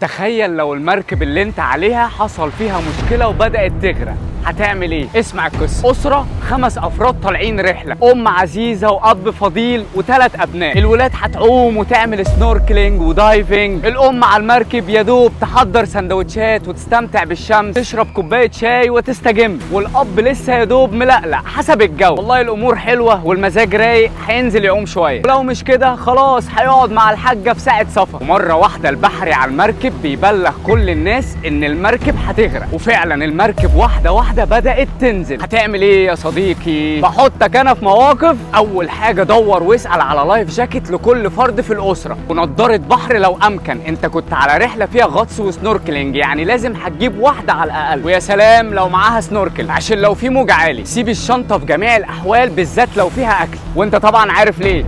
تخيل لو المركب اللي انت عليها حصل فيها مشكلة وبدأت تغرق، هتعمل ايه؟ اسمع القصة. أسرة 5 أفراد طالعين رحلة، أم عزيزة وأب فضيل و3 أبناء. الولاد هتعوم وتعمل سنوركلينج ودايفنج، الأم على المركب يا دوب تحضر سندوتشات وتستمتع بالشمس، تشرب كوباية شاي وتستجم، والأب لسه يا دوب ملقلق حسب الجو. والله الأمور حلوة والمزاج رايق، هينزل يعوم شوية، ولو مش كده خلاص هيقعد مع الحاجة في ساعة سفر. ومرة واحدة البحري على المركب بيبلغ كل الناس إن المركب هتغرق، وفعلا المركب واحدة واحدة بدأت تنزل. هتعمل ايه يا صديقي؟ بحطك انا في مواقف. اول حاجة دور واسأل على لايف جاكيت لكل فرد في الاسرة، ونضارة بحر لو امكن. انت كنت على رحلة فيها غطس وسنوركلينج، يعني لازم هتجيب واحدة على الاقل، ويا سلام لو معاها سنوركل عشان لو في موج عالي. سيب الشنطة في جميع الاحوال، بالذات لو فيها اكل، وانت طبعا عارف ليه.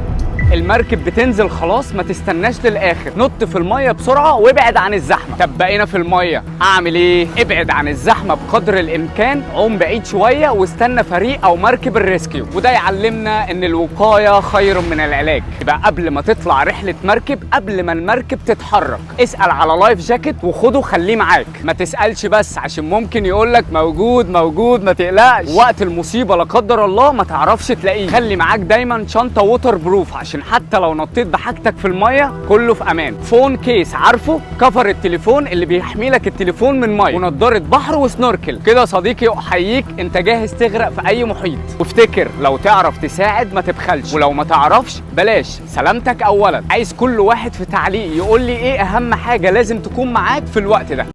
المركب بتنزل خلاص، ما تستناش للاخر، نط في الميه بسرعه وابعد عن الزحمه. طب بقينا في الميه اعمل ايه؟ ابعد عن الزحمه بقدر الامكان، عوم بعيد شويه واستنى فريق او مركب الريسكيو. وده يعلمنا ان الوقايه خير من العلاج. يبقى قبل ما تطلع رحله مركب، قبل ما المركب تتحرك، اسال على لايف جاكيت وخده خليه معاك. ما تسالش بس عشان ممكن يقولك موجود موجود، ما تقلقش. وقت المصيبه لا قدر الله ما تعرفش تلاقيه. خلي معاك دايما شنطه ووتر بروف، عشان حتى لو نطيت بحاجتك في الميه كله في امان. فون كيس، عارفه؟ كفر التليفون اللي بيحمي لك التليفون من ميه، ونضاره بحر وسنوركل. كده يا صديقي احييك، انت جاهز تغرق في اي محيط. وافتكر لو تعرف تساعد ما تبخلش، ولو ما تعرفش بلاش. سلامتك اولا. عايز كل واحد في تعليق يقول لي ايه اهم حاجه لازم تكون معاك في الوقت ده.